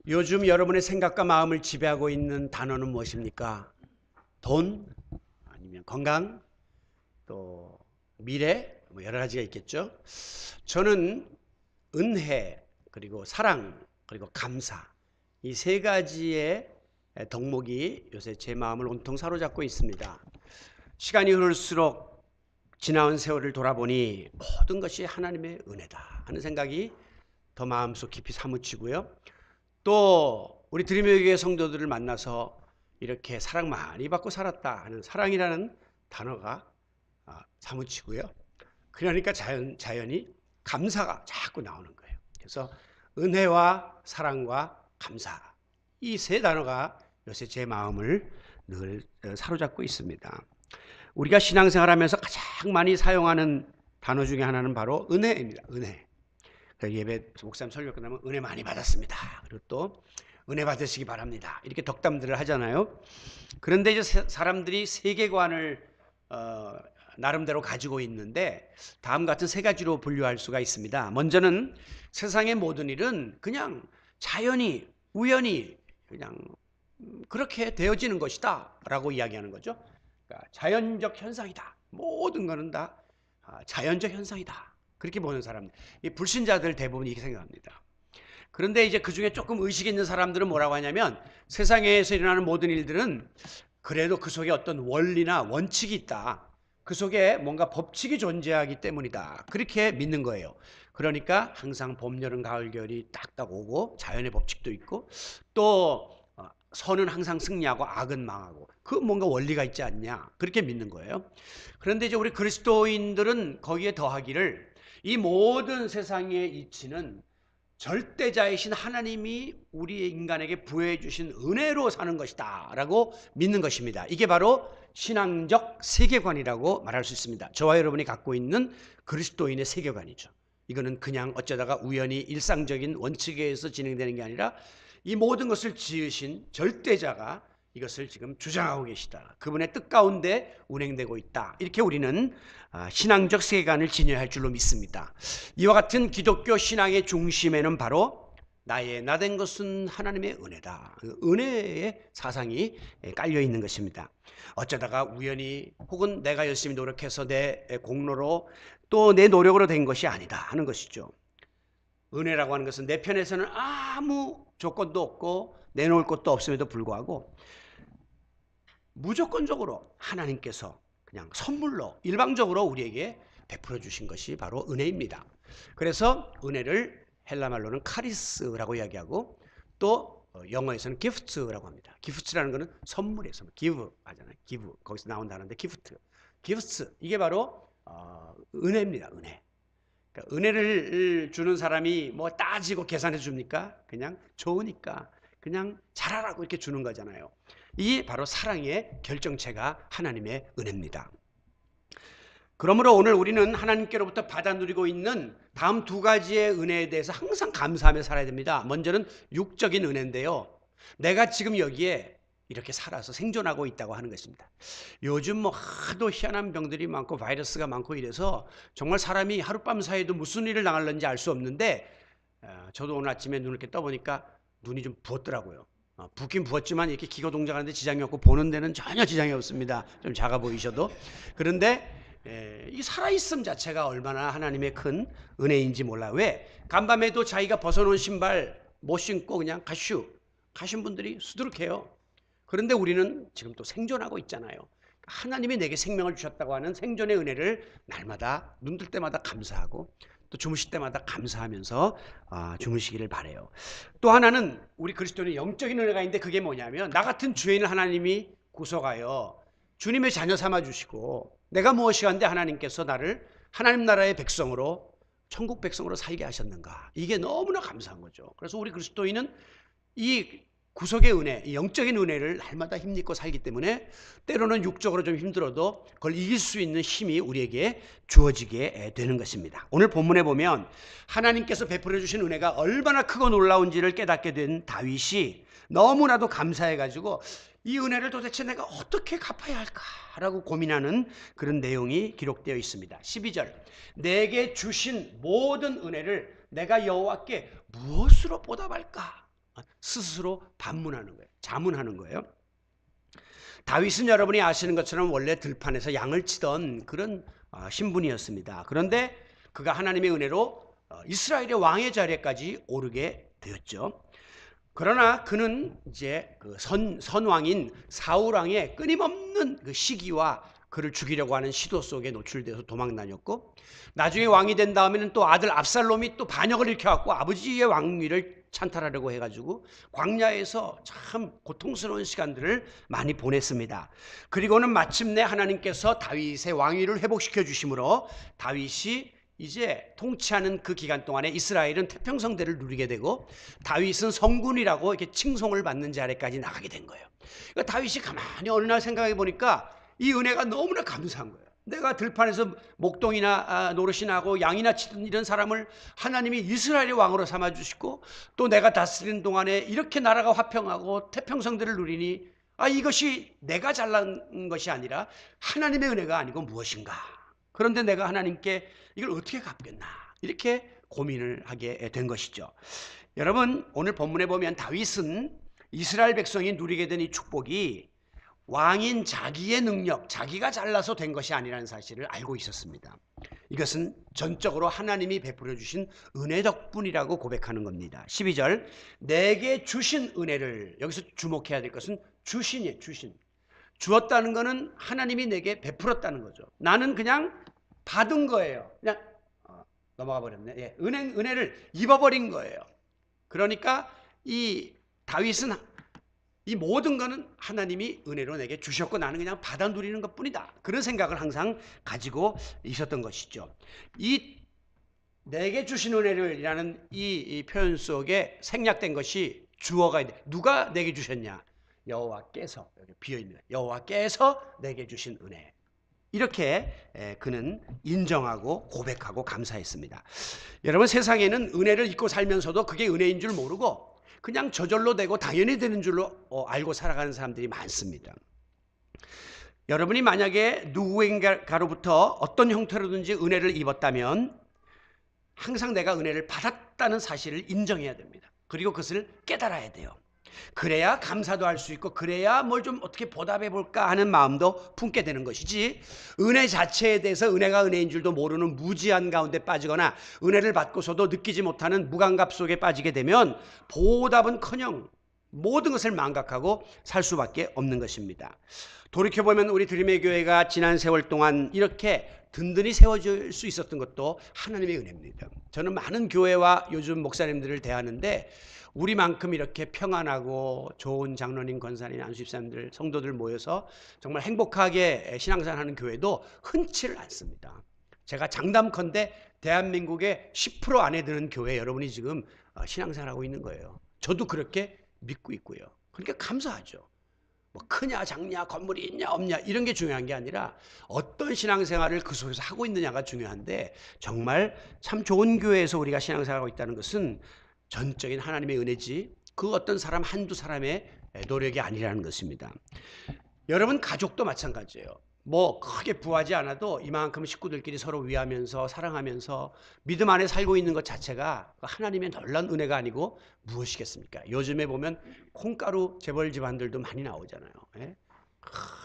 요즘 여러분의 생각과 마음을 지배하고 있는 단어는 무엇입니까? 돈, 아니면 건강, 또 미래, 뭐 여러 가지가 있겠죠. 저는 은혜, 그리고 사랑, 그리고 감사, 이 세 가지의 덕목이 요새 제 마음을 온통 사로잡고 있습니다. 시간이 흐를수록 지나온 세월을 돌아보니 모든 것이 하나님의 은혜다 하는 생각이 더 마음속 깊이 사무치고요. 또 우리 드림의 교회 성도들을 만나서 이렇게 사랑 많이 받고 살았다 하는 사랑이라는 단어가 사무치고요. 그러니까 자연히 감사가 자꾸 나오는 거예요. 그래서 은혜와 사랑과 감사, 이 세 단어가 요새 제 마음을 늘 사로잡고 있습니다. 우리가 신앙생활하면서 가장 많이 사용하는 단어 중에 하나는 바로 은혜입니다. 은혜. 예배 목사님 설교 끝나면 은혜 많이 받았습니다. 그리고 또 은혜 받으시기 바랍니다. 이렇게 덕담들을 하잖아요. 그런데 이제 사람들이 세계관을 나름대로 가지고 있는데 다음 같은 세 가지로 분류할 수가 있습니다. 먼저는 세상의 모든 일은 그냥 자연히 우연히 그냥 그렇게 되어지는 것이다 라고 이야기하는 거죠. 그러니까 자연적 현상이다. 모든 것은 다 자연적 현상이다. 그렇게 보는 사람들, 이 불신자들 대부분 이렇게 생각합니다. 그런데 이제 그 중에 조금 의식 있는 사람들은 뭐라고 하냐면 세상에서 일어나는 모든 일들은 그래도 그 속에 어떤 원리나 원칙이 있다. 그 속에 뭔가 법칙이 존재하기 때문이다. 그렇게 믿는 거예요. 그러니까 항상 봄, 여름, 가을, 겨울이 딱딱 오고 자연의 법칙도 있고 또 선은 항상 승리하고 악은 망하고 그 뭔가 원리가 있지 않냐. 그렇게 믿는 거예요. 그런데 이제 우리 그리스도인들은 거기에 더하기를 이 모든 세상의 이치는 절대자이신 하나님이 우리 인간에게 부여해 주신 은혜로 사는 것이다 라고 믿는 것입니다. 이게 바로 신앙적 세계관이라고 말할 수 있습니다. 저와 여러분이 갖고 있는 그리스도인의 세계관이죠. 이거는 그냥 어쩌다가 우연히 일상적인 원칙에 의해서 진행되는 게 아니라 이 모든 것을 지으신 절대자가 이것을 지금 주장하고 계시다. 그분의 뜻 가운데 운행되고 있다. 이렇게 우리는 신앙적 세계관을 지녀야 할 줄로 믿습니다. 이와 같은 기독교 신앙의 중심에는 바로 나의 나된 것은 하나님의 은혜다. 은혜의 사상이 깔려 있는 것입니다. 어쩌다가 우연히 혹은 내가 열심히 노력해서 내 공로로 또 내 노력으로 된 것이 아니다 하는 것이죠. 은혜라고 하는 것은 내 편에서는 아무 조건도 없고 내놓을 것도 없음에도 불구하고 무조건적으로 하나님께서 그냥 선물로 일방적으로 우리에게 베풀어 주신 것이 바로 은혜입니다. 그래서 은혜를 헬라말로는 카리스라고 이야기하고 또 영어에서는 기프트라고 합니다. 기프트라는 것은 선물이에요. 선물. give 하잖아요. give 거기서 나온 단어인데 기프트. 기프트 이게 바로 은혜입니다. 은혜. 그러니까 은혜를 주는 사람이 뭐 따지고 계산해 줍니까? 그냥 좋으니까 그냥 잘하라고 이렇게 주는 거잖아요. 이 바로 사랑의 결정체가 하나님의 은혜입니다. 그러므로 오늘 우리는 하나님께로부터 받아 누리고 있는 다음 두 가지의 은혜에 대해서 항상 감사하며 살아야 됩니다. 먼저는 육적인 은혜인데요. 내가 지금 여기에 이렇게 살아서 생존하고 있다고 하는 것입니다. 요즘 뭐 하도 희한한 병들이 많고 바이러스가 많고 이래서 정말 사람이 하룻밤 사이에도 무슨 일을 당할는지 알 수 없는데 저도 오늘 아침에 눈을 이렇게 떠보니까 눈이 좀 부었더라고요. 붓긴 부었지만 이렇게 기고 동작하는데 지장이 없고 보는 데는 전혀 지장이 없습니다. 좀 작아 보이셔도. 그런데 이 살아있음 자체가 얼마나 하나님의 큰 은혜인지 몰라요. 왜? 간밤에도 자기가 벗어놓은 신발 못 신고 그냥 가신 분들이 수두룩해요. 그런데 우리는 지금 또 생존하고 있잖아요. 하나님이 내게 생명을 주셨다고 하는 생존의 은혜를 날마다 눈뜰 때마다 감사하고 또 주무실 때마다 감사하면서 주무시기를 바라요. 또 하나는 우리 그리스도인의 영적인 은혜가 있는데 그게 뭐냐면 나 같은 죄인을 하나님이 구속하여 주님의 자녀 삼아주시고 내가 무엇이 한데 하나님께서 나를 하나님 나라의 백성으로 천국 백성으로 살게 하셨는가. 이게 너무나 감사한 거죠. 그래서 우리 그리스도인은 이 구속의 은혜, 이 영적인 은혜를 날마다 힘입고 살기 때문에 때로는 육적으로 좀 힘들어도 그걸 이길 수 있는 힘이 우리에게 주어지게 되는 것입니다. 오늘 본문에 보면 하나님께서 베풀어 주신 은혜가 얼마나 크고 놀라운지를 깨닫게 된 다윗이 너무나도 감사해가지고 이 은혜를 도대체 내가 어떻게 갚아야 할까라고 고민하는 그런 내용이 기록되어 있습니다. 12절 내게 주신 모든 은혜를 내가 여호와께 무엇으로 보답할까? 스스로 반문하는 거예요. 자문하는 거예요. 다윗은 여러분이 아시는 것처럼 원래 들판에서 양을 치던 그런 신분이었습니다. 그런데 그가 하나님의 은혜로 이스라엘의 왕의 자리에까지 오르게 되었죠. 그러나 그는 이제 그 선왕인 사울 왕의 끊임없는 그 시기와 그를 죽이려고 하는 시도 속에 노출돼서 도망 다녔고, 나중에 왕이 된 다음에는 또 아들 압살롬이 또 반역을 일으켜갖고 아버지의 왕위를 찬탈하려고 해가지고 광야에서 참 고통스러운 시간들을 많이 보냈습니다. 그리고는 마침내 하나님께서 다윗의 왕위를 회복시켜 주심으로 다윗이 이제 통치하는 그 기간 동안에 이스라엘은 태평성대를 누리게 되고, 다윗은 성군이라고 이렇게 칭송을 받는 자리까지 나가게 된 거예요. 그러니까 다윗이 가만히 어느 날 생각해 보니까 이 은혜가 너무나 감사한 거예요. 내가 들판에서 목동이나 노릇이나 하고 양이나 치던 이런 사람을 하나님이 이스라엘의 왕으로 삼아주시고, 또 내가 다스리는 동안에 이렇게 나라가 화평하고 태평성대를 누리니 이것이 내가 잘난 것이 아니라 하나님의 은혜가 아니고 무엇인가. 그런데 내가 하나님께 이걸 어떻게 갚겠나, 이렇게 고민을 하게 된 것이죠. 여러분, 오늘 본문에 보면 다윗은 이스라엘 백성이 누리게 된 이 축복이 왕인 자기의 능력, 자기가 잘나서 된 것이 아니라는 사실을 알고 있었습니다. 이것은 전적으로 하나님이 베풀어 주신 은혜 덕분이라고 고백하는 겁니다. 12절, 내게 주신 은혜를, 여기서 주목해야 될 것은 주신이에요. 주신. 주었다는 것은 하나님이 내게 베풀었다는 거죠. 나는 그냥 받은 거예요. 그냥 넘어가 버렸네. 예, 은혜를 입어버린 거예요. 그러니까 이 다윗은 이 모든 것은 하나님이 은혜로 내게 주셨고 나는 그냥 받아 누리는 것뿐이다, 그런 생각을 항상 가지고 있었던 것이죠. 이 내게 주신 은혜를 이라는 이 표현 속에 생략된 것이 주어가 있는데, 누가 내게 주셨냐? 여호와께서, 여기 비어있는 여호와께서 내게 주신 은혜, 이렇게 그는 인정하고 고백하고 감사했습니다. 여러분, 세상에는 은혜를 잊고 살면서도 그게 은혜인 줄 모르고 그냥 저절로 되고 당연히 되는 줄로 알고 살아가는 사람들이 많습니다. 여러분이 만약에 누구인가로부터 어떤 형태로든지 은혜를 입었다면 항상 내가 은혜를 받았다는 사실을 인정해야 됩니다. 그리고 그것을 깨달아야 돼요. 그래야 감사도 할 수 있고, 그래야 뭘 좀 어떻게 보답해 볼까 하는 마음도 품게 되는 것이지, 은혜 자체에 대해서 은혜가 은혜인 줄도 모르는 무지한 가운데 빠지거나 은혜를 받고서도 느끼지 못하는 무감각 속에 빠지게 되면 보답은커녕 모든 것을 망각하고 살 수밖에 없는 것입니다. 돌이켜보면 우리 드림의 교회가 지난 세월 동안 이렇게 든든히 세워질 수 있었던 것도 하나님의 은혜입니다. 저는 많은 교회와 요즘 목사님들을 대하는데 우리만큼 이렇게 평안하고 좋은 장로님, 권사님, 안수집사님들, 성도들 모여서 정말 행복하게 신앙생활하는 교회도 흔치를 않습니다. 제가 장담컨대 대한민국의 10% 안에 드는 교회 여러분이 지금 신앙생활하고 있는 거예요. 저도 그렇게 믿고 있고요. 그러니까 감사하죠. 뭐 크냐 작냐, 건물이 있냐 없냐 이런 게 중요한 게 아니라 어떤 신앙생활을 그 속에서 하고 있느냐가 중요한데, 정말 참 좋은 교회에서 우리가 신앙생활하고 있다는 것은 전적인 하나님의 은혜지 그 어떤 사람 한두 사람의 노력이 아니라는 것입니다. 여러분, 가족도 마찬가지예요. 뭐 크게 부하지 않아도 이만큼 식구들끼리 서로 위하면서 사랑하면서 믿음 안에 살고 있는 것 자체가 하나님의 놀라운 은혜가 아니고 무엇이겠습니까? 요즘에 보면 콩가루 재벌 집안들도 많이 나오잖아요.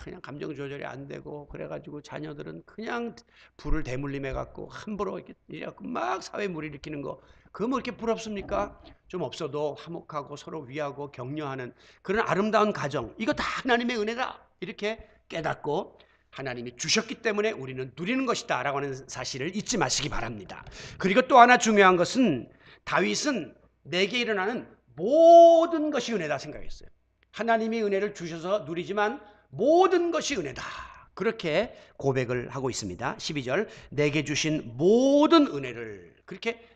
그냥 감정 조절이 안 되고 그래가지고 자녀들은 그냥 불을 대물림해 갖고 함부로 이렇게 막 사회 물이 일으키는 거, 그거 뭐 이렇게 부럽습니까? 좀 없어도 화목하고 서로 위하고 격려하는 그런 아름다운 가정, 이거 다 하나님의 은혜다, 이렇게 깨닫고 하나님이 주셨기 때문에 우리는 누리는 것이다 라고 하는 사실을 잊지 마시기 바랍니다. 그리고 또 하나 중요한 것은 다윗은 내게 일어나는 모든 것이 은혜다 생각했어요. 하나님이 은혜를 주셔서 누리지만 모든 것이 은혜다, 그렇게 고백을 하고 있습니다. 12절, 내게 주신 모든 은혜를, 그렇게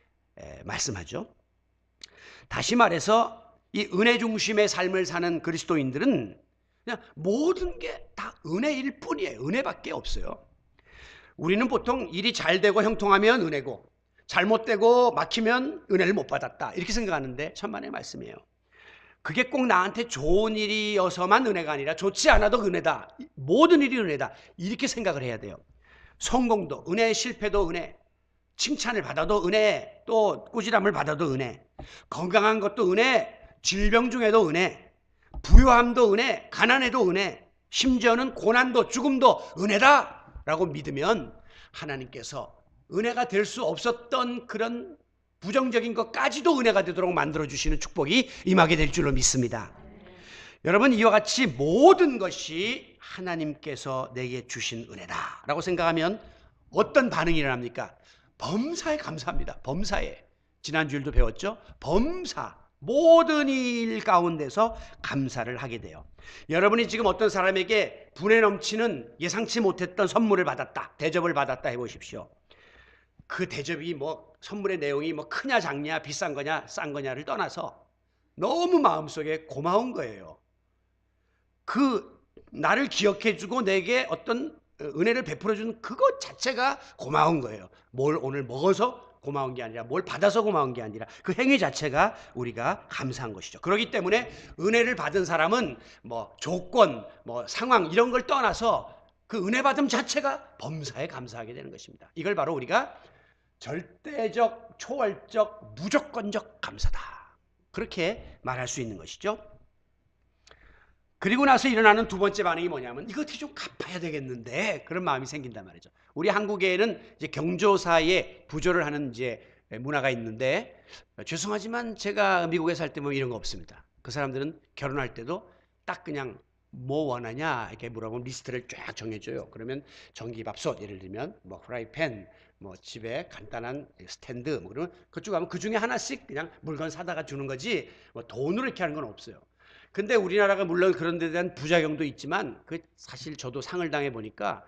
말씀하죠. 다시 말해서 이 은혜 중심의 삶을 사는 그리스도인들은 그냥 모든 게 다 은혜일 뿐이에요. 은혜밖에 없어요. 우리는 보통 일이 잘 되고 형통하면 은혜고, 잘못되고 막히면 은혜를 못 받았다, 이렇게 생각하는데 천만의 말씀이에요. 그게 꼭 나한테 좋은 일이어서만 은혜가 아니라 좋지 않아도 은혜다, 모든 일이 은혜다, 이렇게 생각을 해야 돼요. 성공도 은혜, 실패도 은혜, 칭찬을 받아도 은혜, 또 꾸지람을 받아도 은혜, 건강한 것도 은혜, 질병 중에도 은혜, 부요함도 은혜, 가난에도 은혜, 심지어는 고난도 죽음도 은혜다라고 믿으면 하나님께서 은혜가 될 수 없었던 그런 부정적인 것까지도 은혜가 되도록 만들어주시는 축복이 임하게 될 줄로 믿습니다. 여러분, 이와 같이 모든 것이 하나님께서 내게 주신 은혜다라고 생각하면 어떤 반응이 일어납니까? 범사에 감사합니다. 범사에. 지난주일도 배웠죠? 범사. 모든 일 가운데서 감사를 하게 돼요. 여러분이 지금 어떤 사람에게 분에 넘치는 예상치 못했던 선물을 받았다, 대접을 받았다 해보십시오. 그 대접이 뭐 선물의 내용이 뭐 크냐 작냐 비싼 거냐 싼 거냐를 떠나서 너무 마음속에 고마운 거예요. 그 나를 기억해주고 내게 어떤 은혜를 베풀어주는 그것 자체가 고마운 거예요. 뭘 오늘 먹어서 고마운 게 아니라, 뭘 받아서 고마운 게 아니라 그 행위 자체가 우리가 감사한 것이죠. 그렇기 때문에 은혜를 받은 사람은 뭐 조건, 뭐 상황 이런 걸 떠나서 그 은혜 받음 자체가 범사에 감사하게 되는 것입니다. 이걸 바로 우리가 절대적, 초월적, 무조건적 감사다, 그렇게 말할 수 있는 것이죠. 그리고 나서 일어나는 두 번째 반응이 뭐냐면 이거 어떻게 좀 갚아야 되겠는데, 그런 마음이 생긴단 말이죠. 우리 한국에는 이제 경조사에 부조를 하는 이제 문화가 있는데, 죄송하지만 제가 미국에 살 때 뭐 이런 거 없습니다. 그 사람들은 결혼할 때도 딱 그냥 뭐 원하냐 이렇게 물어보면 리스트를 쫙 정해줘요. 그러면 전기밥솥 예를 들면 뭐 프라이팬, 뭐 집에 간단한 스탠드, 뭐 그러면 그쪽 가면 그 중에 하나씩 그냥 물건 사다가 주는 거지 뭐 돈으로 이렇게 하는 건 없어요. 근데 우리나라가 물론 그런 데 대한 부작용도 있지만 그 사실 저도 상을 당해 보니까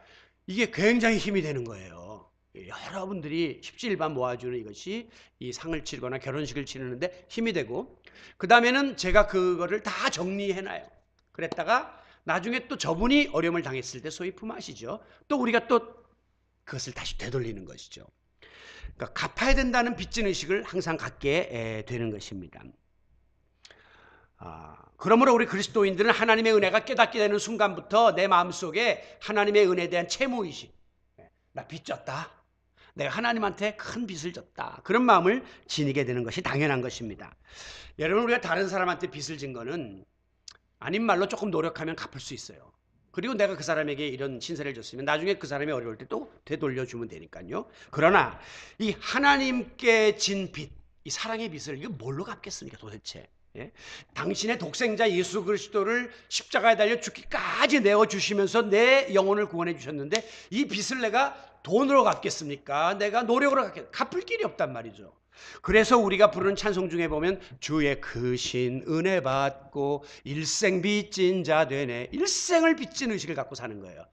이게 굉장히 힘이 되는 거예요. 여러분들이 십시일반 모아주는 이것이 이 상을 치르거나 결혼식을 치르는데 힘이 되고, 그 다음에는 제가 그거를 다 정리해놔요. 그랬다가 나중에 또 저분이 어려움을 당했을 때 소위 품앗이죠. 또 우리가 또 그것을 다시 되돌리는 것이죠. 그러니까 갚아야 된다는 빚진 의식을 항상 갖게 되는 것입니다. 그러므로 우리 그리스도인들은 하나님의 은혜가 깨닫게 되는 순간부터 내 마음속에 하나님의 은혜에 대한 채무의식, 나 빚 졌다, 내가 하나님한테 큰 빚을 졌다, 그런 마음을 지니게 되는 것이 당연한 것입니다. 여러분, 우리가 다른 사람한테 빚을 진 거는 아닌 말로 조금 노력하면 갚을 수 있어요. 그리고 내가 그 사람에게 이런 신세를 줬으면 나중에 그 사람이 어려울 때 또 되돌려주면 되니까요. 그러나 이 하나님께 진 빚, 이 사랑의 빚을 이거 뭘로 갚겠습니까 도대체? 예? 당신의 독생자 예수 그리스도를 십자가에 달려 죽기까지 내어주시면서 내 영혼을 구원해 주셨는데 이 빚을 내가 돈으로 갚겠습니까? 내가 노력으로 갚을 길이 없단 말이죠. 그래서 우리가 부르는 찬송 중에 보면 주의 크신 은혜 받고 일생 빚진 자 되네, 일생을 빚진 의식을 갖고 사는 거예요.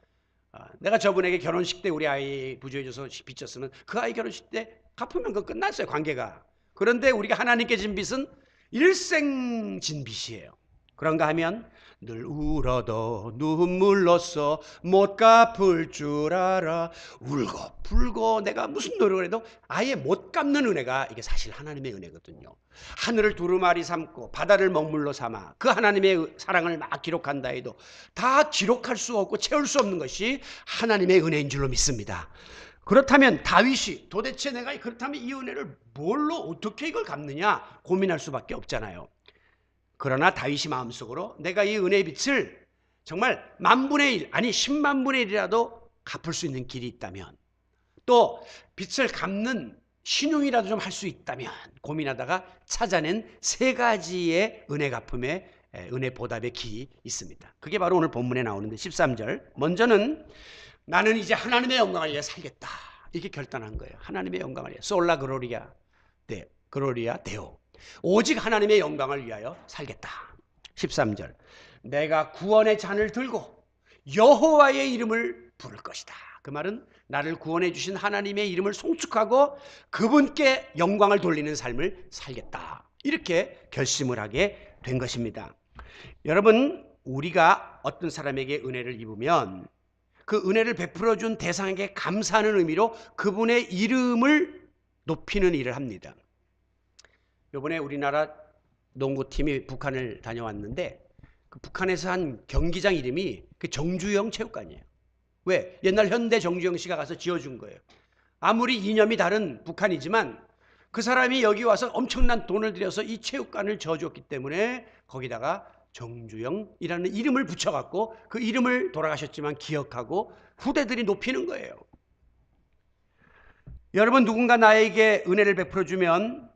내가 저분에게 결혼식 때 우리 아이 부조해줘서 빚졌으면 그 아이 결혼식 때 갚으면 그거 끝났어요, 관계가. 그런데 우리가 하나님께 진 빚은 일생 진 빚이에요. 그런가 하면 늘 울어도 눈물로써 못 갚을 줄 알아, 울고 불고 내가 무슨 노력을 해도 아예 못 갚는 은혜가 이게 사실 하나님의 은혜거든요. 하늘을 두루마리 삼고 바다를 먹물로 삼아 그 하나님의 사랑을 막 기록한다 해도 다 기록할 수 없고 채울 수 없는 것이 하나님의 은혜인 줄로 믿습니다. 그렇다면 다윗이 도대체 내가 그렇다면 이 은혜를 뭘로 어떻게 이걸 갚느냐 고민할 수밖에 없잖아요. 그러나 다윗이 마음속으로 내가 이 은혜의 빚을 정말 10,000분의 1 아니 100,000분의 1이라도 갚을 수 있는 길이 있다면, 또 빚을 갚는 신용이라도 좀 할 수 있다면 고민하다가 찾아낸 3가지의 은혜 갚음의 은혜 보답의 길이 있습니다. 그게 바로 오늘 본문에 나오는데 13절, 먼저는 나는 이제 하나님의 영광을 위해 살겠다, 이렇게 결단한 거예요. 하나님의 영광을 위해 솔라 그로리아 데오, 오직 하나님의 영광을 위하여 살겠다. 13절, 내가 구원의 잔을 들고 여호와의 이름을 부를 것이다. 그 말은 나를 구원해 주신 하나님의 이름을 송축하고 그분께 영광을 돌리는 삶을 살겠다, 이렇게 결심을 하게 된 것입니다. 여러분, 우리가 어떤 사람에게 은혜를 입으면 그 은혜를 베풀어 준 대상에게 감사하는 의미로 그분의 이름을 높이는 일을 합니다. 이번에 우리나라 농구팀이 북한을 다녀왔는데 그 북한에서 한 경기장 이름이 그 정주영 체육관이에요. 왜? 옛날 현대 정주영 씨가 가서 지어준 거예요. 아무리 이념이 다른 북한이지만 그 사람이 여기 와서 엄청난 돈을 들여서 이 체육관을 지어줬기 때문에 거기다가 정주영이라는 이름을 붙여갖고 그 이름을 돌아가셨지만 기억하고 후대들이 높이는 거예요. 여러분, 누군가 나에게 은혜를 베풀어주면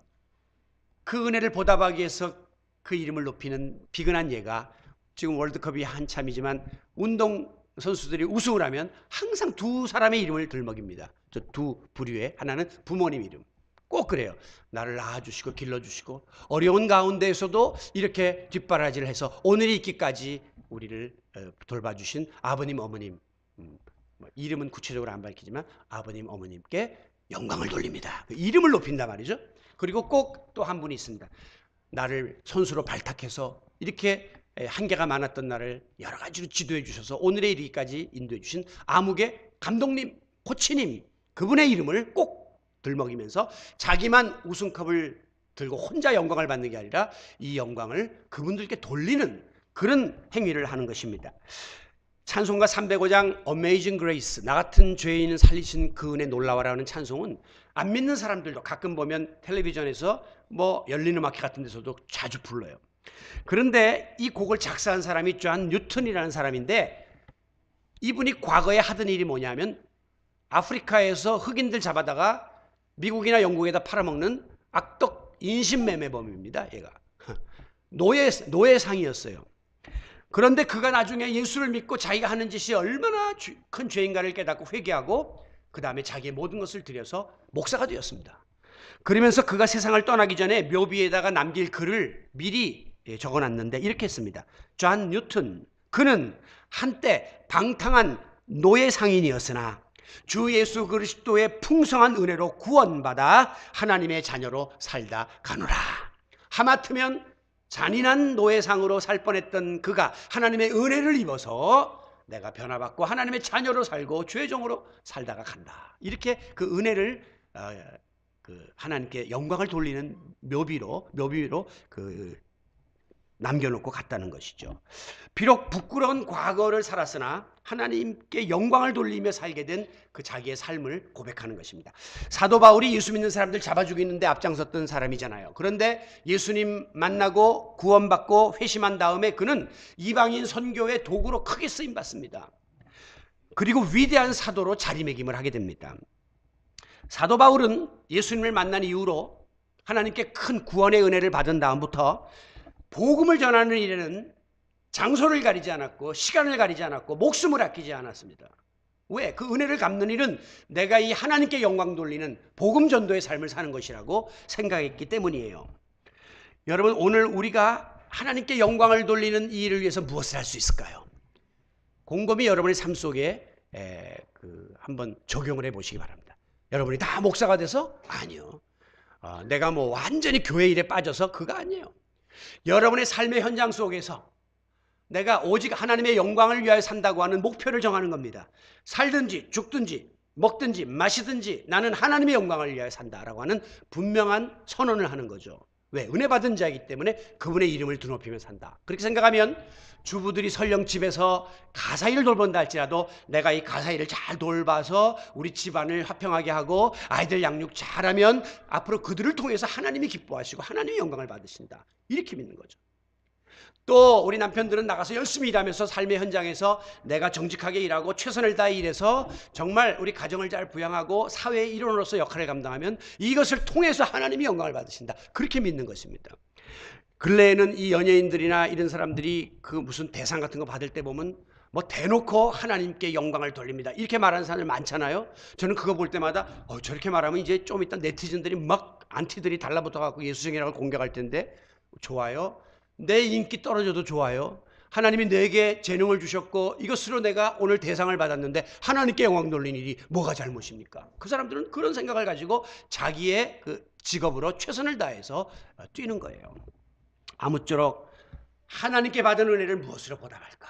그 은혜를 보답하기 위해서 그 이름을 높이는 비근한 예가, 지금 월드컵이 한참이지만 운동 선수들이 우승을 하면 항상 두 사람의 이름을 들먹입니다. 저 두 부류에 하나는 부모님 이름. 꼭 그래요. 나를 낳아주시고 길러주시고 어려운 가운데에서도 이렇게 뒷바라지를 해서 오늘이 있기까지 우리를 돌봐주신 아버님, 어머님, 이름은 구체적으로 안 밝히지만 아버님, 어머님께 영광을 돌립니다. 그 이름을 높인단 말이죠. 그리고 꼭 또 한 분이 있습니다. 나를 선수로 발탁해서 이렇게 한계가 많았던 나를 여러 가지로 지도해 주셔서 오늘의 이르기까지 인도해 주신 아무개 감독님, 코치님, 그분의 이름을 꼭 들먹이면서 자기만 우승컵을 들고 혼자 영광을 받는 게 아니라 이 영광을 그분들께 돌리는 그런 행위를 하는 것입니다. 찬송가 305장 Amazing Grace, 나 같은 죄인을 살리신 그 은혜 놀라워라는 찬송은 안 믿는 사람들도 가끔 보면 텔레비전에서 뭐 열린 음악회 같은 데서도 자주 불러요. 그런데 이 곡을 작사한 사람이 존 뉴턴이라는 사람인데, 이분이 과거에 하던 일이 뭐냐면 아프리카에서 흑인들 잡아다가 미국이나 영국에다 팔아먹는 악덕 인신매매범입니다. 얘가 노예상이었어요. 그런데 그가 나중에 예수를 믿고 자기가 하는 짓이 얼마나 큰 죄인가를 깨닫고 회개하고 그 다음에 자기의 모든 것을 들여서 목사가 되었습니다. 그러면서 그가 세상을 떠나기 전에 묘비에다가 남길 글을 미리 적어놨는데 이렇게 했습니다. 존 뉴턴, 그는 한때 방탕한 노예 상인이었으나 주 예수 그리스도의 풍성한 은혜로 구원받아 하나님의 자녀로 살다 가노라. 하마터면 잔인한 노예상으로 살 뻔했던 그가 하나님의 은혜를 입어서 내가 변화받고 하나님의 자녀로 살고 죄종으로 살다가 간다. 이렇게 그 은혜를 하나님께 영광을 돌리는 묘비로 남겨놓고 갔다는 것이죠. 비록 부끄러운 과거를 살았으나 하나님께 영광을 돌리며 살게 된 그 자기의 삶을 고백하는 것입니다. 사도 바울이 예수 믿는 사람들 잡아 죽이는데 앞장섰던 사람이잖아요. 그런데 예수님 만나고 구원받고 회심한 다음에 그는 이방인 선교의 도구로 크게 쓰임받습니다. 그리고 위대한 사도로 자리매김을 하게 됩니다. 사도 바울은 예수님을 만난 이후로 하나님께 큰 구원의 은혜를 받은 다음부터 복음을 전하는 일에는 장소를 가리지 않았고 시간을 가리지 않았고 목숨을 아끼지 않았습니다. 왜? 그 은혜를 갚는 일은 내가 이 하나님께 영광 돌리는 복음 전도의 삶을 사는 것이라고 생각했기 때문이에요. 여러분, 오늘 우리가 하나님께 영광을 돌리는 이 일을 위해서 무엇을 할 수 있을까요? 곰곰이 여러분의 삶 속에 한번 적용을 해보시기 바랍니다. 여러분이 다 목사가 돼서? 아니요. 내가 뭐 완전히 교회 일에 빠져서? 그거 아니에요. 여러분의 삶의 현장 속에서 내가 오직 하나님의 영광을 위하여 산다고 하는 목표를 정하는 겁니다. 살든지 죽든지 먹든지 마시든지 나는 하나님의 영광을 위하여 산다라고 하는 분명한 선언을 하는 거죠. 왜? 은혜 받은 자이기 때문에 그분의 이름을 드높이며 산다. 그렇게 생각하면 주부들이 설령 집에서 가사일을 돌본다 할지라도 내가 이 가사일을 잘 돌봐서 우리 집안을 화평하게 하고 아이들 양육 잘하면 앞으로 그들을 통해서 하나님이 기뻐하시고 하나님의 영광을 받으신다. 이렇게 믿는 거죠. 또 우리 남편들은 나가서 열심히 일하면서 삶의 현장에서 내가 정직하게 일하고 최선을 다해 일해서 정말 우리 가정을 잘 부양하고 사회의 일원으로서 역할을 감당하면 이것을 통해서 하나님이 영광을 받으신다. 그렇게 믿는 것입니다. 근래에는 이 연예인들이나 이런 사람들이 그 무슨 대상 같은 거 받을 때 보면 뭐 대놓고 하나님께 영광을 돌립니다. 이렇게 말하는 사람들 많잖아요. 저는 그거 볼 때마다 저렇게 말하면 이제 좀 이따 네티즌들이 막 안티들이 달라붙어 갖고 예수쟁이라고 공격할 텐데 좋아요. 내 인기 떨어져도 좋아요. 하나님이 내게 재능을 주셨고 이것으로 내가 오늘 대상을 받았는데 하나님께 영광 돌린 일이 뭐가 잘못입니까? 그 사람들은 그런 생각을 가지고 자기의 그 직업으로 최선을 다해서 뛰는 거예요. 아무쪼록 하나님께 받은 은혜를 무엇으로 보답할까?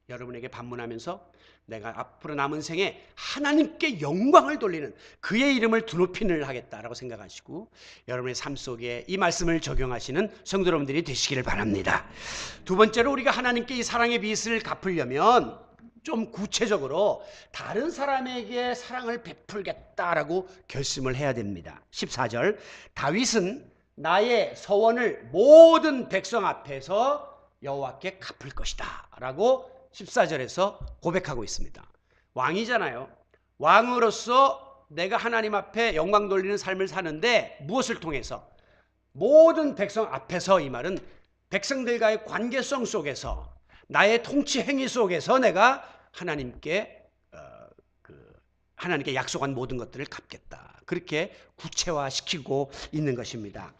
여러분에게 반문하면서 내가 앞으로 남은 생에 하나님께 영광을 돌리는 그의 이름을 드높이는 일을 하겠다라고 생각하시고 여러분의 삶 속에 이 말씀을 적용하시는 성도 여러분들이 되시기를 바랍니다. 두 번째로 우리가 하나님께 이 사랑의 빚을 갚으려면 좀 구체적으로 다른 사람에게 사랑을 베풀겠다라고 결심을 해야 됩니다. 14절 다윗은 나의 서원을 모든 백성 앞에서 여호와께 갚을 것이다 라고 14절에서 고백하고 있습니다. 왕이잖아요. 왕으로서 내가 하나님 앞에 영광 돌리는 삶을 사는데 무엇을 통해서? 모든 백성 앞에서, 이 말은 백성들과의 관계성 속에서 나의 통치 행위 속에서 내가 하나님께 약속한 모든 것들을 갚겠다. 그렇게 구체화시키고 있는 것입니다.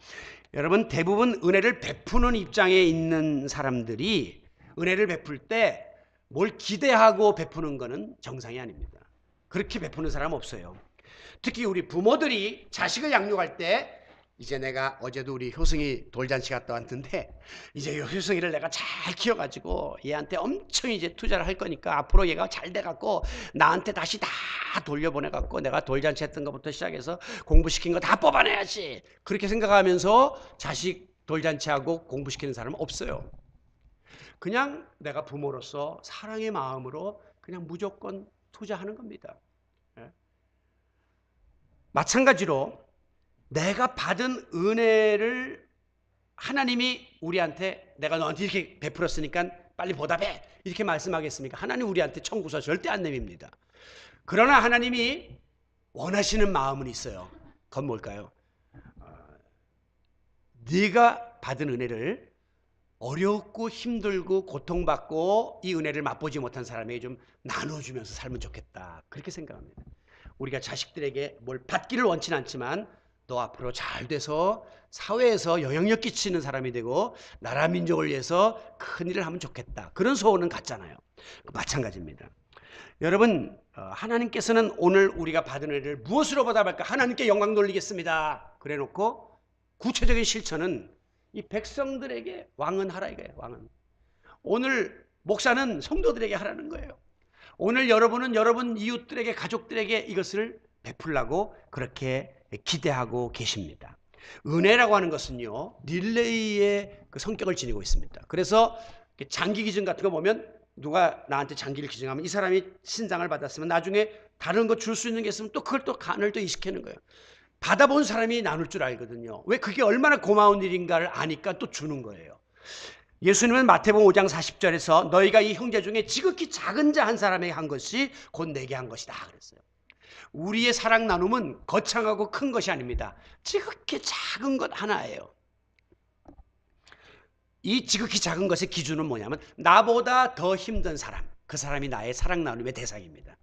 여러분, 대부분 은혜를 베푸는 입장에 있는 사람들이 은혜를 베풀 때 뭘 기대하고 베푸는 것은 정상이 아닙니다. 그렇게 베푸는 사람 없어요. 특히 우리 부모들이 자식을 양육할 때, 이제 내가 어제도 우리 효승이 돌잔치 갔다 왔는데, 이제 효승이를 내가 잘 키워가지고 얘한테 엄청 이제 투자를 할 거니까 앞으로 얘가 잘 돼갖고 나한테 다시 다 돌려보내갖고 내가 돌잔치 했던 것부터 시작해서 공부시킨 거 다 뽑아내야지. 그렇게 생각하면서 자식 돌잔치하고 공부시키는 사람은 없어요. 그냥 내가 부모로서 사랑의 마음으로 그냥 무조건 투자하는 겁니다. 마찬가지로 내가 받은 은혜를 하나님이 우리한테 내가 너한테 이렇게 베풀었으니까 빨리 보답해 이렇게 말씀하겠습니까? 하나님 우리한테 청구서 절대 안 내밉니다. 그러나 하나님이 원하시는 마음은 있어요. 그건 뭘까요? 네가 받은 은혜를 어렵고 힘들고 고통받고 이 은혜를 맛보지 못한 사람에게 좀 나눠주면서 살면 좋겠다. 그렇게 생각합니다. 우리가 자식들에게 뭘 받기를 원치는 않지만 너 앞으로 잘 돼서 사회에서 영향력 끼치는 사람이 되고 나라 민족을 위해서 큰 일을 하면 좋겠다. 그런 소원은 갖잖아요. 마찬가지입니다. 여러분, 하나님께서는 오늘 우리가 받은 은혜를 무엇으로 보답할까? 하나님께 영광 돌리겠습니다. 그래 놓고 구체적인 실천은 이 백성들에게 왕은 하라 이거예요. 왕은. 오늘 목사는 성도들에게 하라는 거예요. 오늘 여러분은 여러분 이웃들에게, 가족들에게 이것을 베풀라고 그렇게 기대하고 계십니다. 은혜라고 하는 것은요, 릴레이의 그 성격을 지니고 있습니다. 그래서 장기 기증 같은 거 보면 누가 나한테 장기를 기증하면 이 사람이 신장을 받았으면 나중에 다른 거 줄 수 있는 게 있으면 또 그걸 또 간을 또 이식하는 거예요. 받아본 사람이 나눌 줄 알거든요. 왜? 그게 얼마나 고마운 일인가를 아니까 또 주는 거예요. 예수님은 마태복음 5장 40절에서 너희가 이 형제 중에 지극히 작은 자 한 사람에게 한 것이 곧 내게 한 것이다 그랬어요. 우리의 사랑 나눔은 거창하고 큰 것이 아닙니다. 지극히 작은 것 하나예요. 이 지극히 작은 것의 기준은 뭐냐면 나보다 더 힘든 사람, 그 사람이 나의 사랑 나눔의 대상입니다.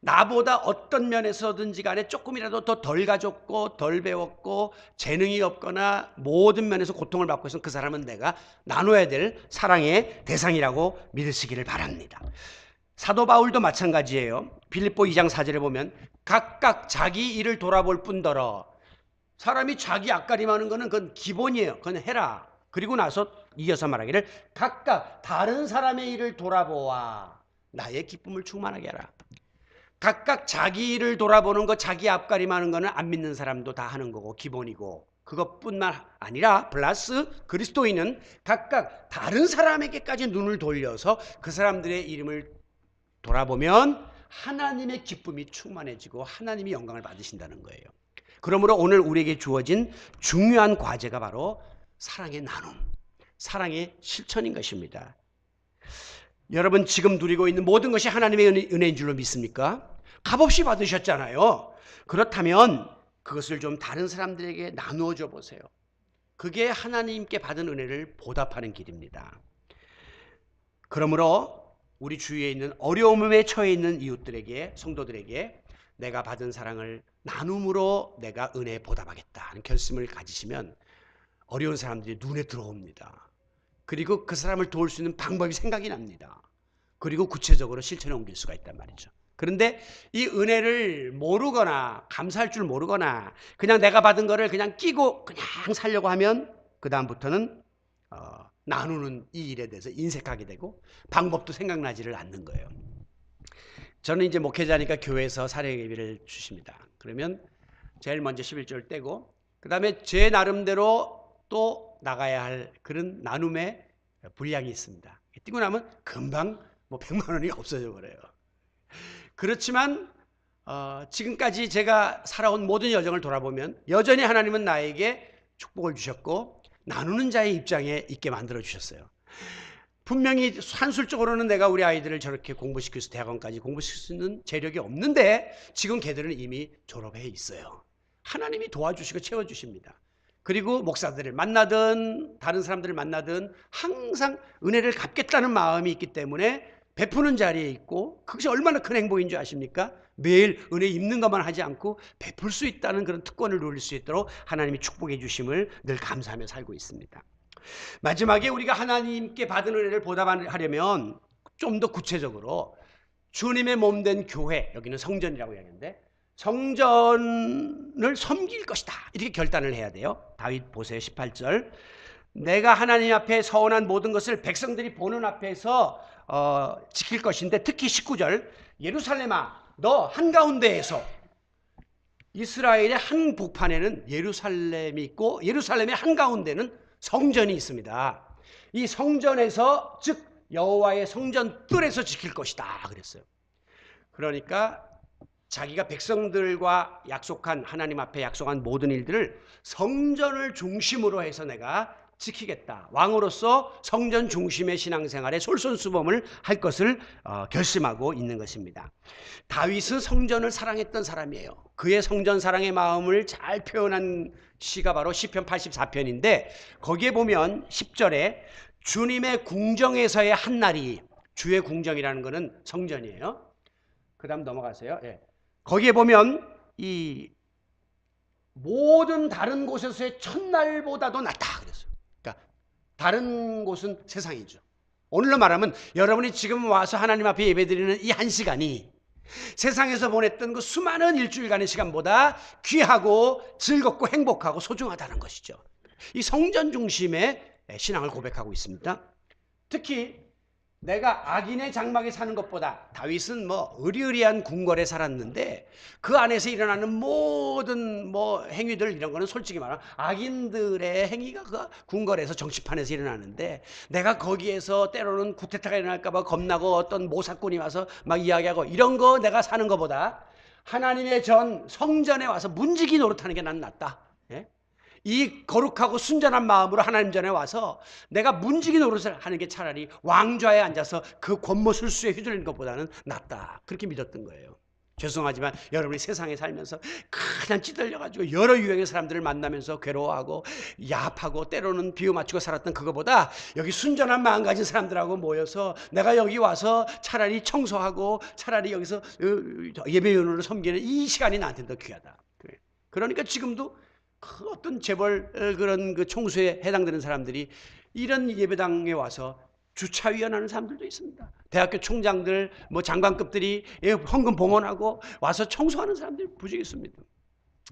나보다 어떤 면에서든지 간에 조금이라도 더 덜 가졌고 덜 배웠고 재능이 없거나 모든 면에서 고통을 받고 있으면 그 사람은 내가 나눠야 될 사랑의 대상이라고 믿으시기를 바랍니다. 사도 바울도 마찬가지예요. 빌립보 2장 4절에 보면 각각 자기 일을 돌아볼 뿐더러, 사람이 자기 앞가림하는 거는 그건 기본이에요. 그건 해라. 그리고 나서 이어서 말하기를 각각 다른 사람의 일을 돌아보아 나의 기쁨을 충만하게 하라. 각각 자기 일을 돌아보는 거, 자기 앞가림하는 거는 안 믿는 사람도 다 하는 거고 기본이고, 그것뿐만 아니라 플러스 그리스도인은 각각 다른 사람에게까지 눈을 돌려서 그 사람들의 이름을 돌아보면 하나님의 기쁨이 충만해지고 하나님이 영광을 받으신다는 거예요. 그러므로 오늘 우리에게 주어진 중요한 과제가 바로 사랑의 나눔, 사랑의 실천인 것입니다. 여러분 지금 누리고 있는 모든 것이 하나님의 은혜인 줄로 믿습니까? 값없이 받으셨잖아요. 그렇다면 그것을 좀 다른 사람들에게 나누어 줘 보세요. 그게 하나님께 받은 은혜를 보답하는 길입니다. 그러므로 우리 주위에 있는 어려움에 처해 있는 이웃들에게, 성도들에게 내가 받은 사랑을 나눔으로 내가 은혜에 보답하겠다 하는 결심을 가지시면 어려운 사람들이 눈에 들어옵니다. 그리고 그 사람을 도울 수 있는 방법이 생각이 납니다. 그리고 구체적으로 실천에 옮길 수가 있단 말이죠. 그런데 이 은혜를 모르거나 감사할 줄 모르거나 그냥 내가 받은 거를 그냥 끼고 그냥 살려고 하면 그 다음부터는 나누는 이 일에 대해서 인색하게 되고 방법도 생각나지를 않는 거예요. 저는 이제 목회자니까 교회에서 사례예배를 주십니다. 그러면 제일 먼저 11조를 떼고 그 다음에 제 나름대로 또 나가야 할 그런 나눔의 분량이 있습니다. 띄고 나면 금방 뭐 100만 원이 없어져 버려요. 그렇지만 지금까지 제가 살아온 모든 여정을 돌아보면 여전히 하나님은 나에게 축복을 주셨고 나누는 자의 입장에 있게 만들어 주셨어요. 분명히 산술적으로는 내가 우리 아이들을 저렇게 공부시켜서 대학원까지 공부시킬 수 있는 재력이 없는데 지금 걔들은 이미 졸업해 있어요. 하나님이 도와주시고 채워주십니다. 그리고 목사들을 만나든 다른 사람들을 만나든 항상 은혜를 갚겠다는 마음이 있기 때문에 베푸는 자리에 있고, 그것이 얼마나 큰 행복인 줄 아십니까? 매일 은혜 입는 것만 하지 않고 베풀 수 있다는 그런 특권을 누릴 수 있도록 하나님이 축복해 주심을 늘 감사하며 살고 있습니다. 마지막에 우리가 하나님께 받은 은혜를 보답하려면 좀 더 구체적으로 주님의 몸된 교회, 여기는 성전이라고 이야기하는데 성전을 섬길 것이다, 이렇게 결단을 해야 돼요. 다윗 보세요. 18절. 내가 하나님 앞에 서원한 모든 것을 백성들이 보는 앞에서 지킬 것인데, 특히 19절, 예루살렘아 너 한가운데에서, 이스라엘의 한 복판에는 예루살렘이 있고 예루살렘의 한가운데는 성전이 있습니다. 이 성전에서, 즉 여호와의 성전 뜰에서 지킬 것이다 그랬어요. 그러니까 자기가 백성들과 약속한, 하나님 앞에 약속한 모든 일들을 성전을 중심으로 해서 내가 지키겠다. 왕으로서 성전 중심의 신앙생활에 솔선수범을 할 것을 결심하고 있는 것입니다. 다윗은 성전을 사랑했던 사람이에요. 그의 성전 사랑의 마음을 잘 표현한 시가 바로 시편 84편인데 거기에 보면 10절에 주님의 궁정에서의 한날이, 주의 궁정이라는 것은 성전이에요. 그 다음 넘어가세요. 예. 거기에 보면 이 모든 다른 곳에서의 첫날보다도 낫다 그랬어요. 그러니까 다른 곳은 세상이죠. 오늘로 말하면 여러분이 지금 와서 하나님 앞에 예배드리는 이 한 시간이 세상에서 보냈던 그 수많은 일주일간의 시간보다 귀하고 즐겁고 행복하고 소중하다는 것이죠. 이 성전 중심의 신앙을 고백하고 있습니다. 특히 내가 악인의 장막에 사는 것보다, 다윗은 뭐 의리의리한 궁궐에 살았는데 그 안에서 일어나는 모든 행위들, 이런 거는 솔직히 말하면 악인들의 행위가 그 궁궐에서 정치판에서 일어나는데, 내가 거기에서 때로는 쿠데타가 일어날까 봐 겁나고 어떤 모사꾼이 와서 막 이야기하고 이런 거 내가 사는 것보다 하나님의 전 성전에 와서 문지기 노릇하는 게 난 낫다. 예? 이 거룩하고 순전한 마음으로 하나님 전에 와서 내가 문지기 노릇을 하는 게 차라리 왕좌에 앉아서 그 권모술수에 휘둘리는 것보다는 낫다, 그렇게 믿었던 거예요. 죄송하지만 여러분이 세상에 살면서 그냥 찌들려가지고 여러 유형의 사람들을 만나면서 괴로워하고 야합하고 때로는 비유 맞추고 살았던 그거보다 여기 순전한 마음 가진 사람들하고 모여서 내가 여기 와서 차라리 청소하고 차라리 여기서 예배위원으로 섬기는 이 시간이 나한테 더 귀하다. 그러니까 지금도 어떤 재벌 그런 그 총수에 해당되는 사람들이 이런 예배당에 와서 주차위원하는 사람들도 있습니다. 대학교 총장들, 장관급들이 헌금 봉헌하고 와서 청소하는 사람들이 부족히 있습니다.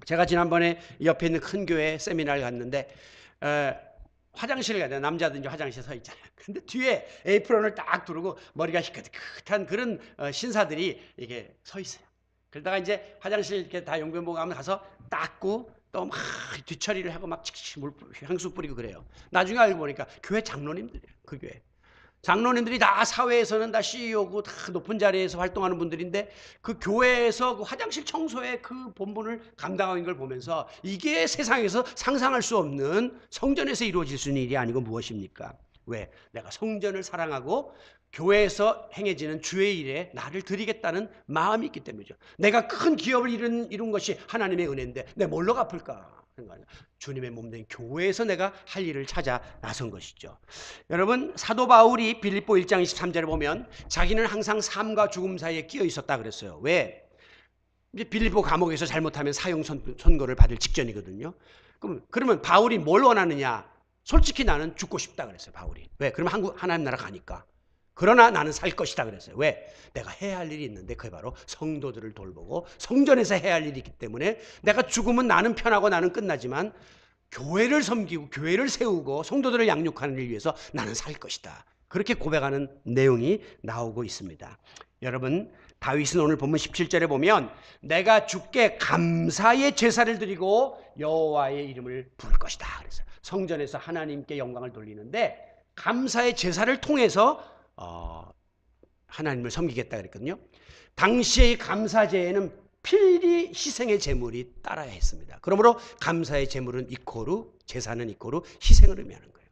제가 지난번에 옆에 있는 큰 교회 세미나를 갔는데 화장실을 가야 돼요. 남자든지 화장실에 서 있잖아요. 근데 뒤에 에이프런을 딱 두르고 머리가 희끗희끗한 그런 신사들이 이게 서 있어요. 그러다가 이제 화장실 이렇게 다 용변 가면 가서 닦고 또 막 뒤처리를 하고 막 향수 뿌리고 그래요. 나중에 알고 보니까 교회 장로님들이에요. 그 교회 장로님들이 다 사회에서는 다 CEO고 다 높은 자리에서 활동하는 분들인데 그 교회에서 그 화장실 청소의 그 본분을 감당하고 있는 걸 보면서 이게 세상에서 상상할 수 없는 성전에서 이루어질 수 있는 일이 아니고 무엇입니까? 왜? 내가 성전을 사랑하고 교회에서 행해지는 주의 일에 나를 드리겠다는 마음이 있기 때문이죠. 내가 큰 기업을 이룬 것이 하나님의 은혜인데 내가 뭘로 갚을까? 주님의 몸된 교회에서 내가 할 일을 찾아 나선 것이죠. 여러분, 사도 바울이 빌립보 1장 23절에 보면 자기는 항상 삶과 죽음 사이에 끼어 있었다 그랬어요. 왜? 이제 빌립보 감옥에서 잘못하면 사형 선고를 받을 직전이거든요. 그러면 바울이 뭘 원하느냐? 솔직히 나는 죽고 싶다 그랬어요. 바울이. 왜? 그러면 하나님 나라 가니까. 그러나 나는 살 것이다 그랬어요. 왜? 내가 해야 할 일이 있는데 그게 바로 성도들을 돌보고 성전에서 해야 할 일이 있기 때문에 내가 죽으면 나는 편하고 나는 끝나지만 교회를 섬기고 교회를 세우고 성도들을 양육하는 일 위해서 나는 살 것이다. 그렇게 고백하는 내용이 나오고 있습니다. 여러분, 다윗은 오늘 본문 17절에 보면 내가 주께 감사의 제사를 드리고 여호와의 이름을 부를 것이다 그래서 성전에서 하나님께 영광을 돌리는데 감사의 제사를 통해서 하나님을 섬기겠다 그랬거든요. 당시의 감사제에는 필히 희생의 제물이 따라야 했습니다. 그러므로 감사의 제물은 이코르, 제사는 이코르 희생을 의미하는 거예요.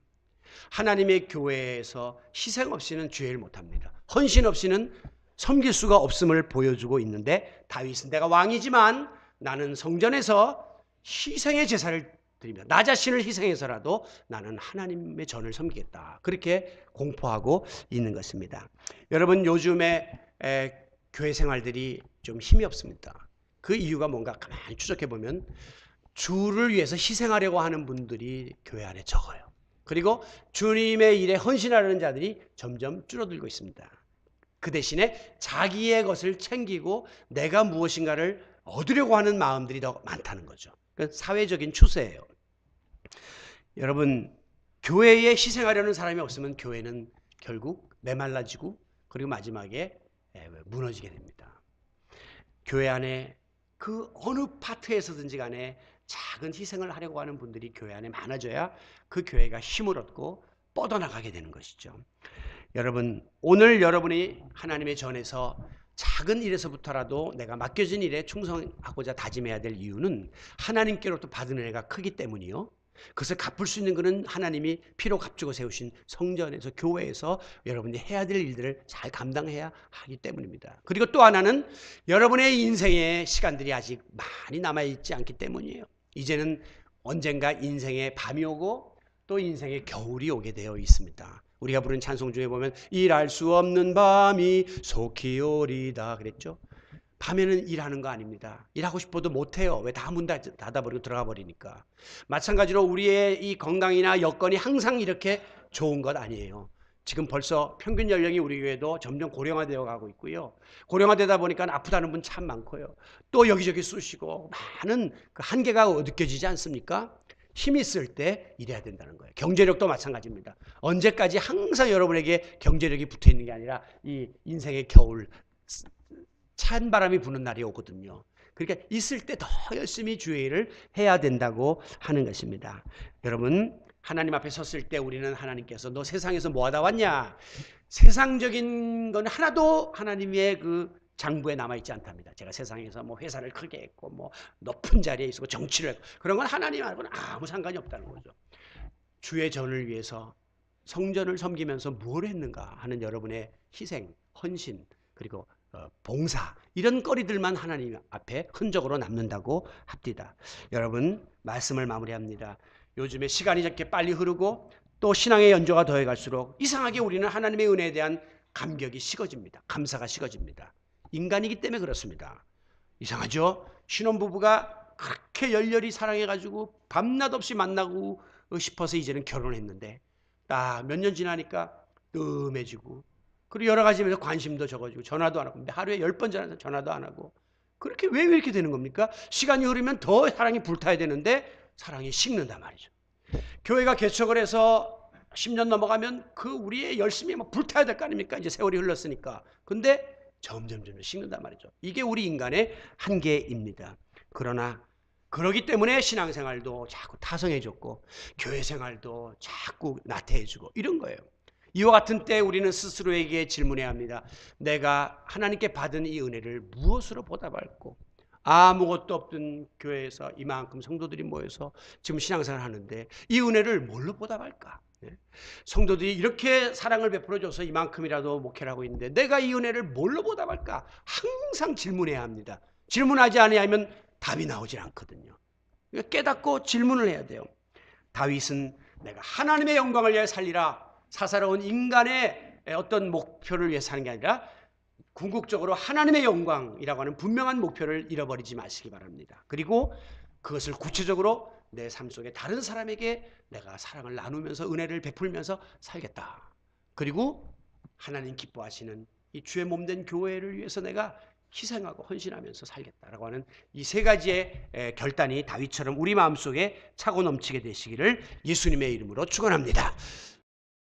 하나님의 교회에서 희생 없이는 주의를 못합니다. 헌신 없이는 섬길 수가 없음을 보여주고 있는데, 다윗은 내가 왕이지만 나는 성전에서 희생의 제사를 드리며 나 자신을 희생해서라도 나는 하나님의 전을 섬기겠다, 그렇게 공포하고 있는 것입니다. 여러분, 요즘에 교회 생활들이 좀 힘이 없습니다. 그 이유가 뭔가 가만히 추적해 보면 주를 위해서 희생하려고 하는 분들이 교회 안에 적어요. 그리고 주님의 일에 헌신하려는 자들이 점점 줄어들고 있습니다. 그 대신에 자기의 것을 챙기고 내가 무엇인가를 얻으려고 하는 마음들이 더 많다는 거죠. 그러니까 사회적인 추세예요. 여러분, 교회에 희생하려는 사람이 없으면 교회는 결국 메말라지고 그리고 마지막에 무너지게 됩니다. 교회 안에 그 어느 파트에서든지 간에 작은 희생을 하려고 하는 분들이 교회 안에 많아져야 그 교회가 힘을 얻고 뻗어나가게 되는 것이죠. 여러분, 오늘 여러분이 하나님의 전에서 작은 일에서부터라도 내가 맡겨진 일에 충성하고자 다짐해야 될 이유는 하나님께로부터 받은 은혜가 크기 때문이요. 그것을 갚을 수 있는 것은 하나님이 피로 값주고 세우신 성전에서, 교회에서 여러분이 해야 될 일들을 잘 감당해야 하기 때문입니다. 그리고 또 하나는 여러분의 인생의 시간들이 아직 많이 남아있지 않기 때문이에요. 이제는 언젠가 인생의 밤이 오고 또 인생의 겨울이 오게 되어 있습니다. 우리가 부른 찬송 중에 보면 일할 수 없는 밤이 속히 오리다 그랬죠. 밤에는 일하는 거 아닙니다. 일하고 싶어도 못해요. 왜? 다 문 닫아버리고 들어가 버리니까. 마찬가지로 우리의 이 건강이나 여건이 항상 이렇게 좋은 것 아니에요. 지금 벌써 평균 연령이 우리 교회도 점점 고령화되어 가고 있고요. 고령화되다 보니까 아프다는 분 참 많고요. 또 여기저기 쑤시고 많은 그 한계가 느껴지지 않습니까? 힘이 있을 때 일해야 된다는 거예요. 경제력도 마찬가지입니다. 언제까지 항상 여러분에게 경제력이 붙어 있는 게 아니라 이 인생의 겨울, 찬 바람이 부는 날이 오거든요. 그러니까 있을 때 더 열심히 주의 일을 해야 된다고 하는 것입니다. 여러분, 하나님 앞에 섰을 때 우리는 하나님께서 너 세상에서 뭐 하다 왔냐? 세상적인 건 하나도 하나님의 그 장부에 남아있지 않답니다. 제가 세상에서 뭐 회사를 크게 했고 뭐 높은 자리에 있고 정치를 했고 그런 건 하나님하고는 아무 상관이 없다는 거죠. 주의 전을 위해서 성전을 섬기면서 뭘 했는가 하는 여러분의 희생, 헌신, 그리고 봉사, 이런 거리들만 하나님 앞에 흔적으로 남는다고 합디다. 여러분, 말씀을 마무리합니다. 요즘에 시간이 이렇게 빨리 흐르고 또 신앙의 연조가 더해갈수록 이상하게 우리는 하나님의 은혜에 대한 감격이 식어집니다. 감사가 식어집니다. 인간이기 때문에 그렇습니다. 이상하죠? 신혼부부가 그렇게 열렬히 사랑해가지고 밤낮 없이 만나고 싶어서 이제는 결혼했는데 딱 몇 년 지나니까 뜸해지고, 그리고 여러 가지 면에서 관심도 적어지고 전화도 안 하고, 근데 하루에 10번 전화도 안 하고, 그렇게 왜 이렇게 되는 겁니까? 시간이 흐르면 더 사랑이 불타야 되는데 사랑이 식는단 말이죠. 교회가 개척을 해서 10년 넘어가면 그 우리의 열심이 막 불타야 될 거 아닙니까? 이제 세월이 흘렀으니까. 근데 점점 식는단 말이죠. 이게 우리 인간의 한계입니다. 그러나 그러기 때문에 신앙생활도 자꾸 타성해졌고 교회 생활도 자꾸 나태해지고 이런 거예요. 이와 같은 때 우리는 스스로에게 질문해야 합니다. 내가 하나님께 받은 이 은혜를 무엇으로 보답할고, 아무것도 없던 교회에서 이만큼 성도들이 모여서 지금 신앙생활을 하는데 이 은혜를 뭘로 보답할까? 성도들이 이렇게 사랑을 베풀어줘서 이만큼이라도 목회를 하고 있는데 내가 이 은혜를 뭘로 보답할까? 항상 질문해야 합니다. 질문하지 않으면 답이 나오질 않거든요. 깨닫고 질문을 해야 돼요. 다윗은 내가 하나님의 영광을 위해 살리라, 사사로운 인간의 어떤 목표를 위해 사는 게 아니라 궁극적으로 하나님의 영광이라고 하는 분명한 목표를 잃어버리지 마시기 바랍니다. 그리고 그것을 구체적으로 내 삶 속에 다른 사람에게 내가 사랑을 나누면서 은혜를 베풀면서 살겠다. 그리고 하나님 기뻐하시는 이 주의 몸된 교회를 위해서 내가 희생하고 헌신하면서 살겠다라고 하는 이 세 가지의 결단이 다윗처럼 우리 마음속에 차고 넘치게 되시기를 예수님의 이름으로 축원합니다.